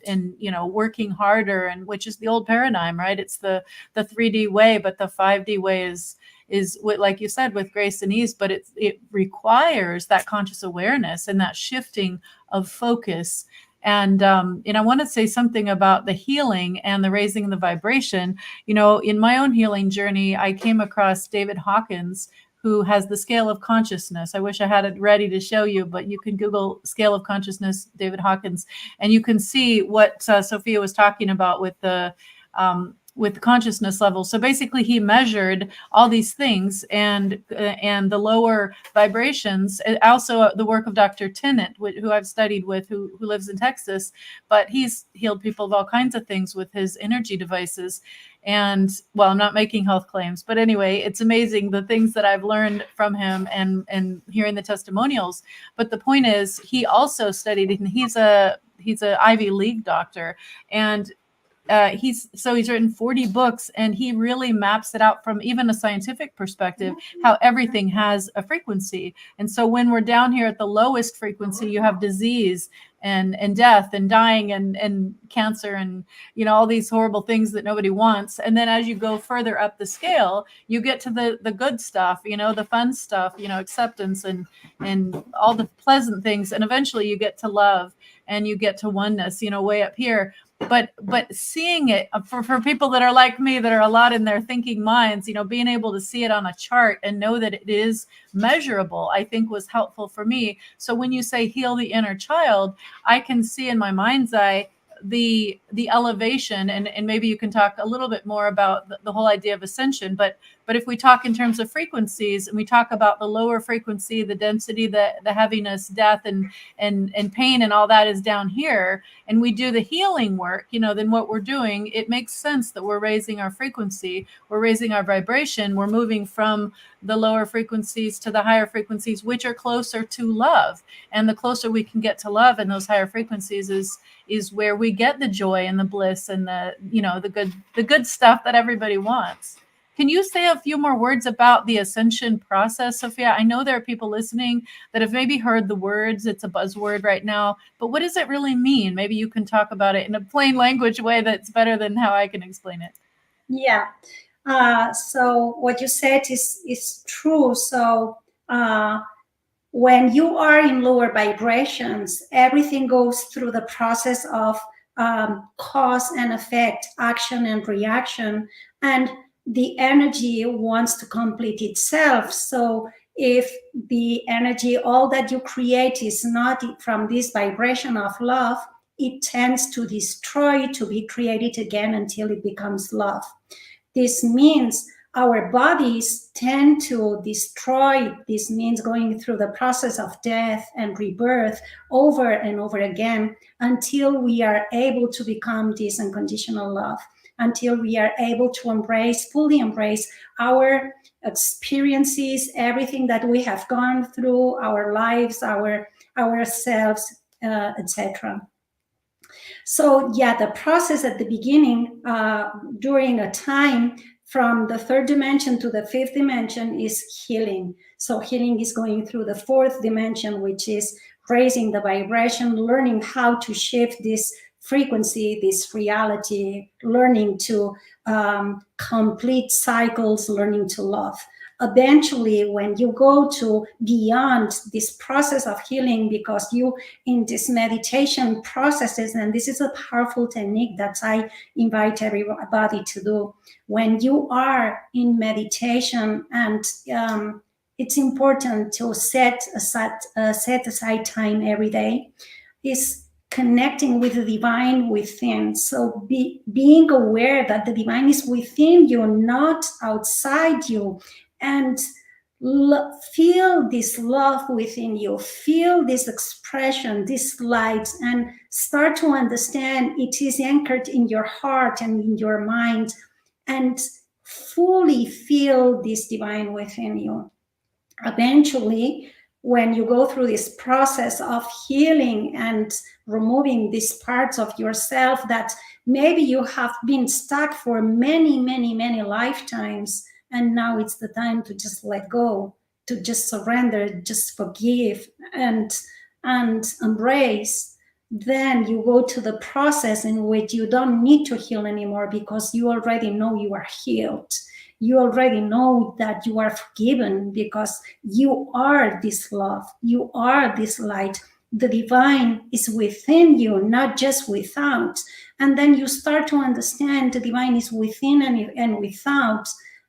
working harder, and which is the old paradigm, right? It's the 3D way, but the 5D way is what, like you said, with grace and ease, but it requires that conscious awareness and that shifting of focus. And I want to say something about the healing and the raising the vibration. In my own healing journey, I came across David Hawkins, who has the scale of consciousness. I wish I had it ready to show you, but you can Google scale of consciousness, David Hawkins, and you can see what Sophia was talking about with the consciousness level. So basically he measured all these things and the lower vibrations. Also the work of Dr. Tennant, who I've studied with, who lives in Texas, but he's healed people of all kinds of things with his energy devices. And well, I'm not making health claims, but anyway, it's amazing the things that I've learned from him and hearing the testimonials. But the point is, he also studied, and he's a Ivy League doctor, and he's written 40 books, and he really maps it out from even a scientific perspective, how everything has a frequency. And so when we're down here at the lowest frequency, you have disease and death and dying and cancer and all these horrible things that nobody wants. And then as you go further up the scale, you get to the good stuff, the fun stuff, acceptance and all the pleasant things. And eventually you get to love and you get to oneness, way up here. But seeing it for people that are like me, that are a lot in their thinking minds, being able to see it on a chart and know that it is measurable, I think was helpful for me. So when you say heal the inner child, I can see in my mind's eye the elevation, and maybe you can talk a little bit more about the whole idea of ascension. But if we talk in terms of frequencies, and we talk about the lower frequency, the density, the heaviness, death, and pain, and all that is down here, and we do the healing work, then what we're doing, it makes sense that we're raising our frequency, we're raising our vibration, we're moving from the lower frequencies to the higher frequencies, which are closer to love. And the closer we can get to love and those higher frequencies is where we get the joy and the bliss and the good stuff that everybody wants. Can you say a few more words about the ascension process, Sophia? I know there are people listening that have maybe heard the words. It's a buzzword right now, but what does it really mean? Maybe you can talk about it in a plain language way that's better than how I can explain it. Yeah. So what you said is true. So when you are in lower vibrations, everything goes through the process of cause and effect, action and reaction, and the energy wants to complete itself. So if the energy, all that you create is not from this vibration of love, it tends to destroy, to be created again until it becomes love. This means our bodies tend to destroy. This means going through the process of death and rebirth over and over again until we are able to become this unconditional love, until we are able to embrace, fully embrace our experiences, everything that we have gone through, our lives, ourselves, etc. So yeah, the process at the beginning, during a time from the third dimension to the fifth dimension, is healing. So healing is going through the fourth dimension, which is raising the vibration, learning how to shift this frequency, this reality, learning to complete cycles, learning to love. Eventually, when you go to beyond this process of healing, because you in this meditation processes, and this is a powerful technique that I invite everybody to do. When you are in meditation, and it's important to set aside time every day, is connecting with the divine within. So being aware that the divine is within you, not outside you, and feel this love within you, feel this expression, this light, and start to understand it is anchored in your heart and in your mind, and fully feel this divine within you. Eventually, when you go through this process of healing and removing these parts of yourself that maybe you have been stuck for many, many, many lifetimes, and now it's the time to just let go, to just surrender, just forgive and embrace, then you go to the process in which you don't need to heal anymore, because you already know you are healed. You already know that you are forgiven, because you are this love, you are this light. The divine is within you, not just without. And then you start to understand the divine is within and without,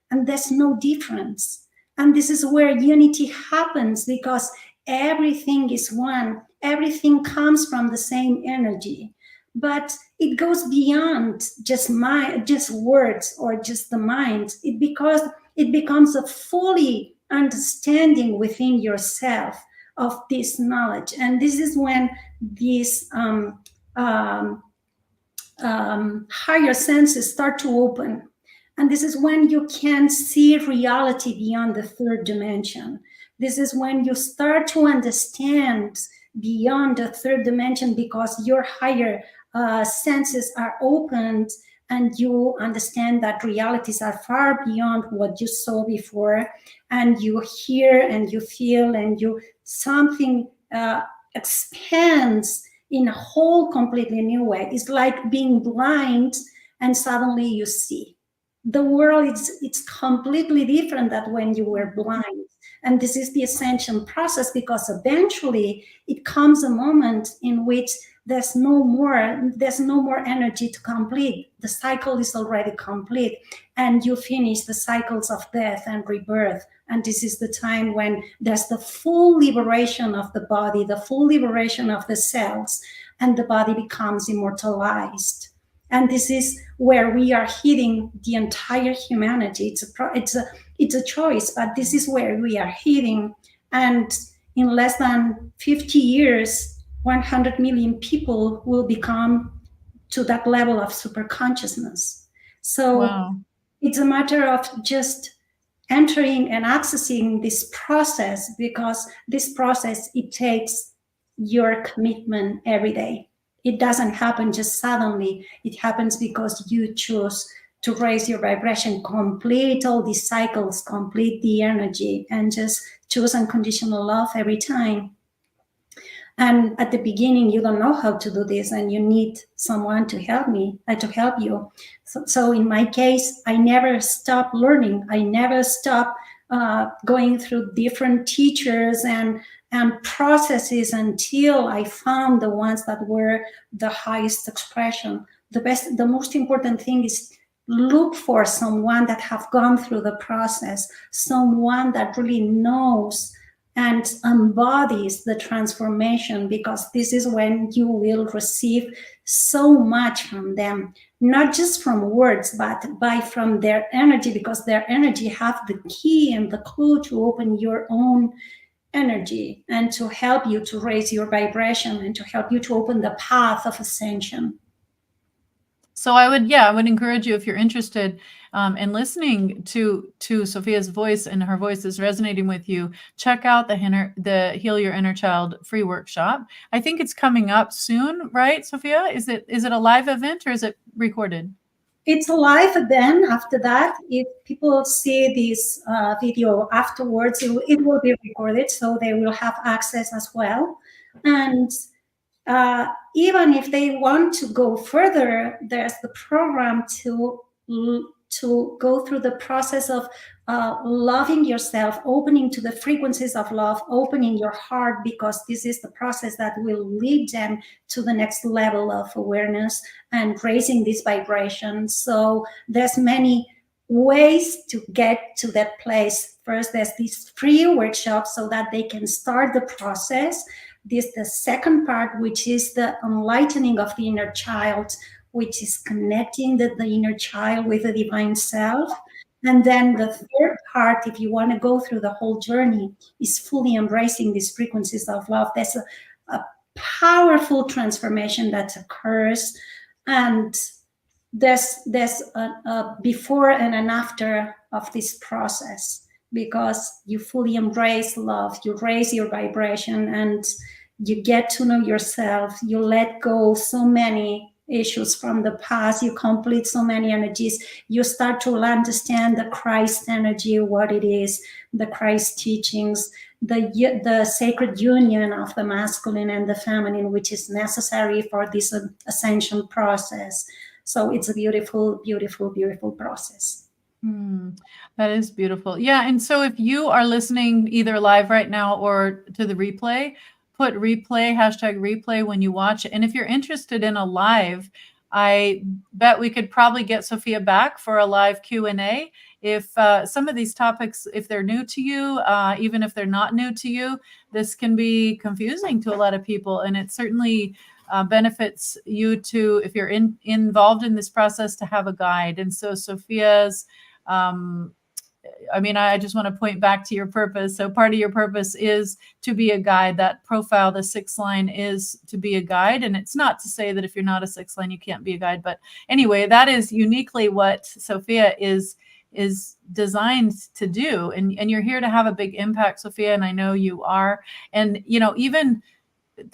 and there's no difference. And this is where unity happens, because everything is one. Everything comes from the same energy. But it goes beyond just words or just the mind. It becomes a fully understanding within yourself of this knowledge. And this is when these higher senses start to open. And this is when you can see reality beyond the third dimension. This is when you start to understand beyond the third dimension, because your higher senses are opened, and you understand that realities are far beyond what you saw before, and you hear and you feel, and something expands in a whole completely new way. It's like being blind and suddenly you see. The world it's completely different than when you were blind. And this is the ascension process, because eventually it comes a moment in which there's no more energy to complete. The cycle is already complete, and you finish the cycles of death and rebirth. And this is the time when there's the full liberation of the body, the full liberation of the cells, and the body becomes immortalized. And this is where we are healing the entire humanity. It's a choice, but this is where we are healing. And in less than 50 years, 100 million people will become to that level of super consciousness. So wow. It's a matter of just entering and accessing this process, because this process, it takes your commitment every day. It doesn't happen just suddenly. It happens because you choose to raise your vibration, complete all these cycles, complete the energy, and just choose unconditional love every time. And at the beginning, you don't know how to do this, and you need someone to help you. So in my case, I never stopped learning. I never stopped going through different teachers and processes until I found the ones that were the highest expression. The most important thing is look for someone that have gone through the process, someone that really knows and embodies the transformation, because this is when you will receive so much from them, not just from words, but from their energy, because their energy have the key and the clue to open your own energy and to help you to raise your vibration and to help you to open the path of ascension. So I would encourage you, if you're interested in listening to Sophia's voice, and her voice is resonating with you, check out the Heal Your Inner Child free workshop. I think it's coming up soon, right, Sophia? Is it a live event or is it recorded? It's a live event. After that, if people see this video afterwards, it will be recorded, so they will have access as well. And even if they want to go further, there's the program to go through the process of loving yourself, opening to the frequencies of love, opening your heart, because this is the process that will lead them to the next level of awareness and raising this vibration. So there's many ways to get to that place. First, there's these free workshops so that they can start the process. This the second part, which is the enlightening of the inner child, which is connecting the inner child with the divine self. And then the third part, if you want to go through the whole journey, is fully embracing these frequencies of love. There's a powerful transformation that occurs, and there's a before and an after of this process, because you fully embrace love, you raise your vibration, and you get to know yourself. You let go so many issues from the past. You complete so many energies. You start to understand the Christ energy, what it is, the Christ teachings, the sacred union of the masculine and the feminine, which is necessary for this ascension process. So it's a beautiful, beautiful, beautiful process. That is beautiful. Yeah. And so if you are listening either live right now or to the replay, put replay, #replay when you watch it. And if you're interested in a live, I bet we could probably get Sophia back for a live Q&A. If some of these topics, if they're new to you, even if they're not new to you, this can be confusing to a lot of people. And it certainly benefits you to, if you're involved in this process, to have a guide. And so Sophia's, I just want to point back to your purpose. So part of your purpose is to be a guide. That profile, the 6th line, is to be a guide. And it's not to say that if you're not a 6th line, you can't be a guide. But anyway, that is uniquely what Sophia is designed to do. And you're here to have a big impact, Sophia, and I know you are. And, even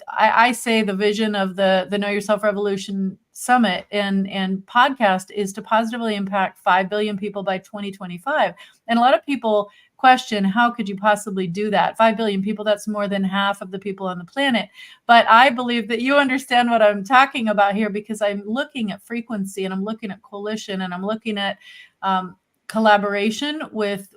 I say the vision of the Know Yourself Revolution Summit and podcast is to positively impact 5 billion people by 2025. And a lot of people question, how could you possibly do that? 5 billion people, that's more than half of the people on the planet. But I believe that you understand what I'm talking about here, because I'm looking at frequency, and I'm looking at coalition, and I'm looking at collaboration with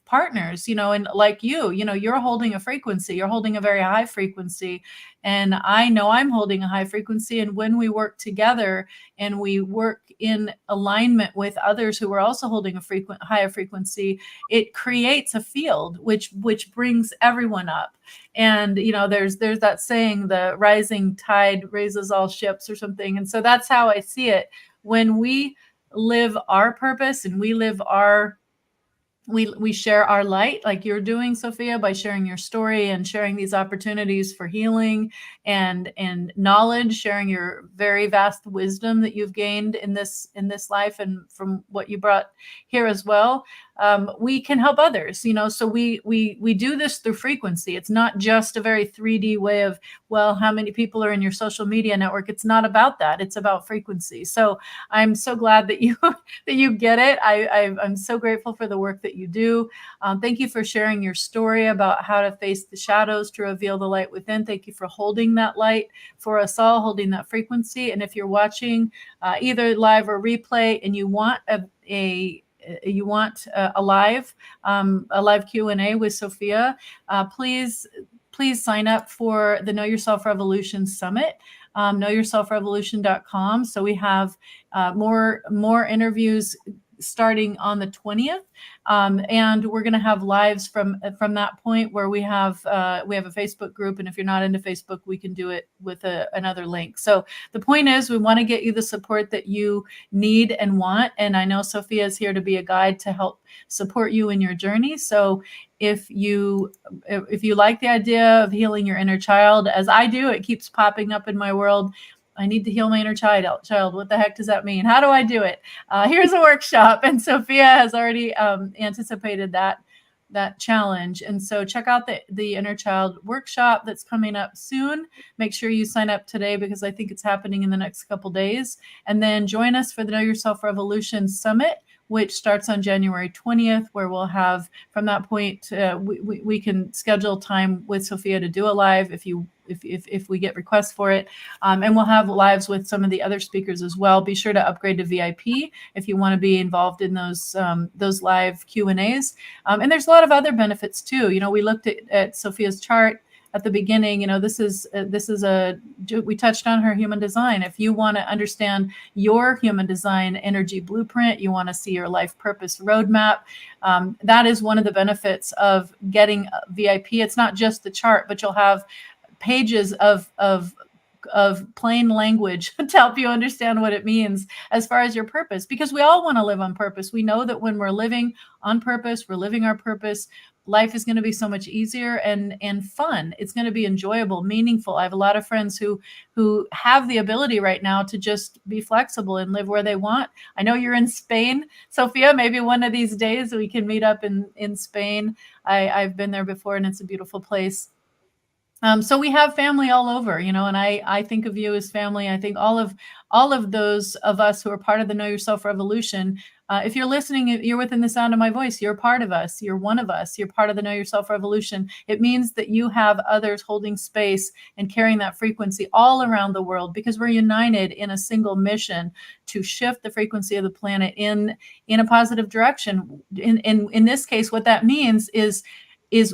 partners, and like you're holding a frequency, you're holding a very high frequency. And I know I'm holding a high frequency. And when we work together and we work in alignment with others who are also holding a higher frequency, it creates a field which brings everyone up. And, there's that saying, the rising tide raises all ships, or something. And so that's how I see it. When we live our purpose and we live our we share our light like you're doing, Sophia, by sharing your story and sharing these opportunities for healing and knowledge, sharing your very vast wisdom that you've gained in this life and from what you brought here as well. We can help others, so we do this through frequency. It's not just a very 3D way of, well, how many people are in your social media network. It's not about that. It's about frequency. So I'm so glad that you that you get it. I'm so grateful for the work that you do. Thank you for sharing your story about how to face the shadows to reveal the light within. Thank you for holding that light for us all, holding that frequency. And if you're watching either live or replay and you want a live Q&A with Sophia, please sign up for the Know Yourself Revolution Summit. knowyourselfrevolution.com. So we have more interviews starting on the 20th. And we're going to have lives from that point where we have a Facebook group. And if you're not into Facebook, we can do it with another link. So the point is, we want to get you the support that you need and want. And I know Sophia is here to be a guide to help support you in your journey. So if you like the idea of healing your inner child, as I do, it keeps popping up in my world. I need to heal my inner child. What the heck does that mean? How do I do it? Here's a workshop. And Sophia has already anticipated that challenge. And so check out the Inner Child workshop that's coming up soon. Make sure you sign up today because I think it's happening in the next couple days. And then join us for the Know Yourself Revolution Summit, which starts on January 20th, where we'll have, from that point, we can schedule time with Sophia to do a live if we get requests for it. And we'll have lives with some of the other speakers as well. Be sure to upgrade to VIP if you want to be involved in those live Q&As. And there's a lot of other benefits too. We looked at Sophia's chart at the beginning. We touched on her human design. If you want to understand your human design energy blueprint, you want to see your life purpose roadmap, that is one of the benefits of getting VIP. It's not just the chart, but you'll have pages of plain language to help you understand what it means as far as your purpose, because we all want to live on purpose. We know that when we're living on purpose, we're living our purpose, life is going to be so much easier and fun. It's going to be enjoyable, meaningful. I have a lot of friends who have the ability right now to just be flexible and live where they want. I know you're in Spain, Sophia. Maybe one of these days we can meet up in Spain. I've been there before and it's a beautiful place. So we have family all over, and I think of you as family. I think all of those of us who are part of the Know Yourself Revolution, if you're listening, you're within the sound of my voice, you're part of us, you're one of us, you're part of the Know Yourself Revolution. It means that you have others holding space and carrying that frequency all around the world, because we're united in a single mission to shift the frequency of the planet in a positive direction. In this case, what that means is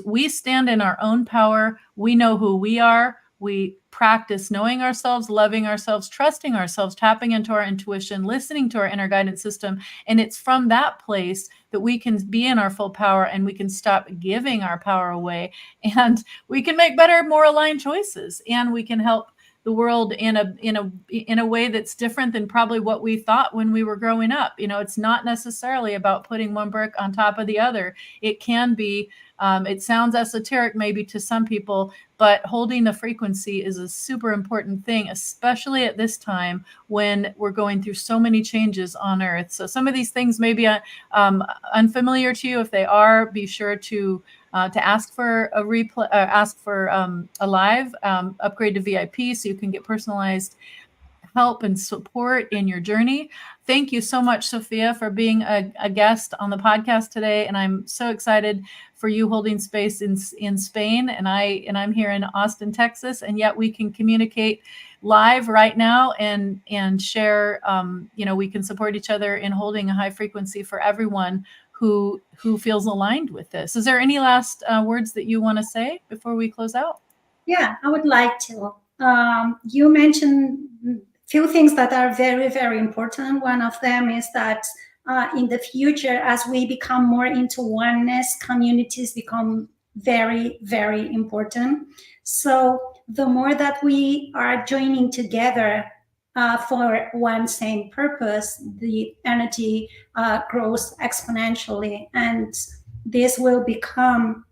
we stand in our own power. We know who we are. We practice knowing ourselves, loving ourselves, trusting ourselves, tapping into our intuition, listening to our inner guidance system. And it's from that place that we can be in our full power and we can stop giving our power away, and we can make better, more aligned choices, and we can help the world in a way that's different than probably what we thought when we were growing up. It's not necessarily about putting one brick on top of the other. It can be, it sounds esoteric maybe to some people, but holding the frequency is a super important thing, especially at this time when we're going through so many changes on Earth. So some of these things may be unfamiliar to you. If they are, be sure to ask for a replay, ask for a live, upgrade to VIP so you can get personalized help and support in your journey. Thank you so much, Sophia, for being a guest on the podcast today. And I'm so excited for you holding space in Spain. And I'm here in Austin, Texas. And yet we can communicate live right now and share, we can support each other in holding a high frequency for everyone who feels aligned with this. Is there any last words that you want to say before we close out? Yeah, I would like to. You mentioned few things that are very, very important. One of them is that in the future, as we become more into oneness, communities become very, very important. So the more that we are joining together for one same purpose, the energy grows exponentially. And this will become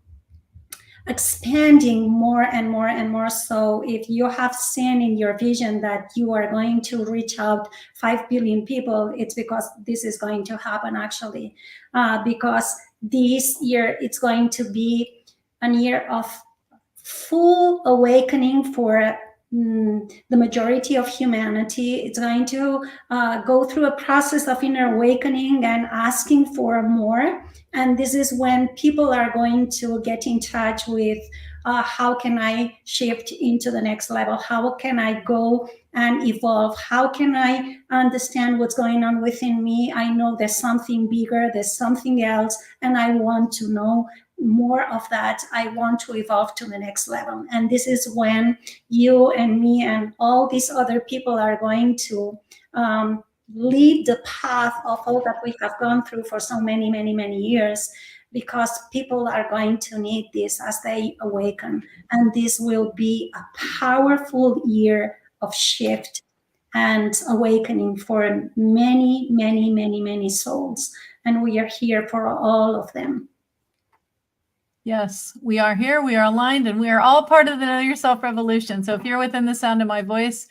expanding more and more and more. So if you have seen in your vision that you are going to reach out 5 billion people, it's because this is going to happen actually, because this year it's going to be a year of full awakening for the majority of humanity. It's going to go through a process of inner awakening and asking for more. And this is when people are going to get in touch with how can I shift into the next level? How can I go and evolve? How can I understand what's going on within me? I know there's something bigger, there's something else, and I want to know more of that. I want to evolve to the next level. And this is when you and me and all these other people are going to lead the path of all that we have gone through for so many, many, many years, because people are going to need this as they awaken. And this will be a powerful year of shift and awakening for many, many, many, many souls. And we are here for all of them. Yes, we are here, we are aligned, and we are all part of the Know Yourself Revolution. So if you're within the sound of my voice,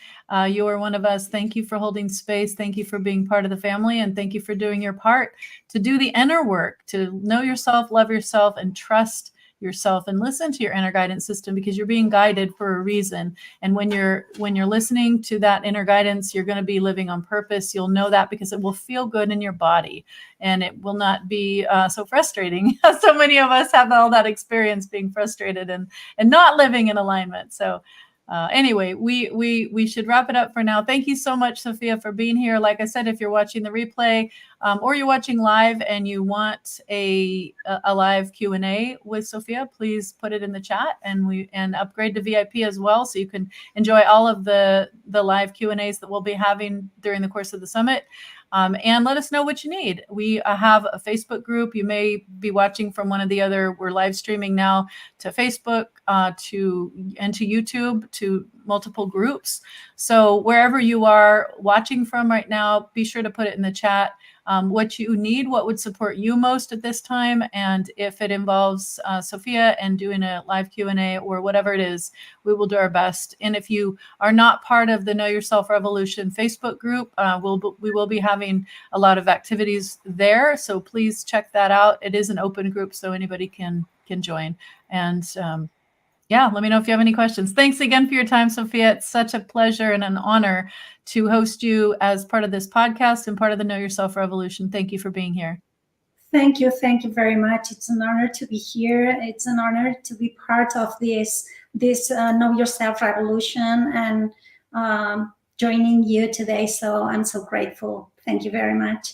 you are one of us. Thank you for holding space. Thank you for being part of the family. And thank you for doing your part to do the inner work, to know yourself, love yourself, and trust yourself, and listen to your inner guidance system, because you're being guided for a reason. And when you're listening to that inner guidance, you're going to be living on purpose. You'll know that because it will feel good in your body, and it will not be so frustrating. So many of us have all that experience being frustrated and not living in alignment. So anyway, we should wrap it up for now. Thank you so much, Sophia, for being here. Like I said, if you're watching the replay or you're watching live and you want a live Q&A with Sophia, please put it in the chat, and upgrade to VIP as well, so you can enjoy all of the live Q&As that we'll be having during the course of the summit. And let us know what you need. We have a Facebook group. You may be watching from one of the other. We're live streaming now to Facebook, to YouTube, to multiple groups. So wherever you are watching from right now, be sure to put it in the chat. What you need, what would support you most at this time, and if it involves Sophia and doing a live Q&A or whatever it is, we will do our best. And if you are not part of the Know Yourself Revolution Facebook group, we will be having a lot of activities there, so please check that out. It is an open group, so anybody can join. And yeah, let me know if you have any questions. Thanks again for your time, Sophia. It's such a pleasure and an honor to host you as part of this podcast and part of the Know Yourself Revolution. Thank you for being here. Thank you very much. It's an honor to be here. It's an honor to be part of this Know Yourself Revolution and joining you today. So I'm so grateful. Thank you very much.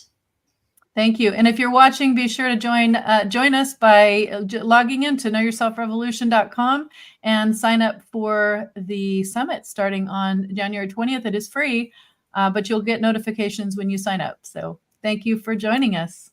Thank you. And if you're watching, be sure to join us by logging into knowyourselfrevolution.com and sign up for the summit starting on January 20th. It is free, but you'll get notifications when you sign up. So thank you for joining us.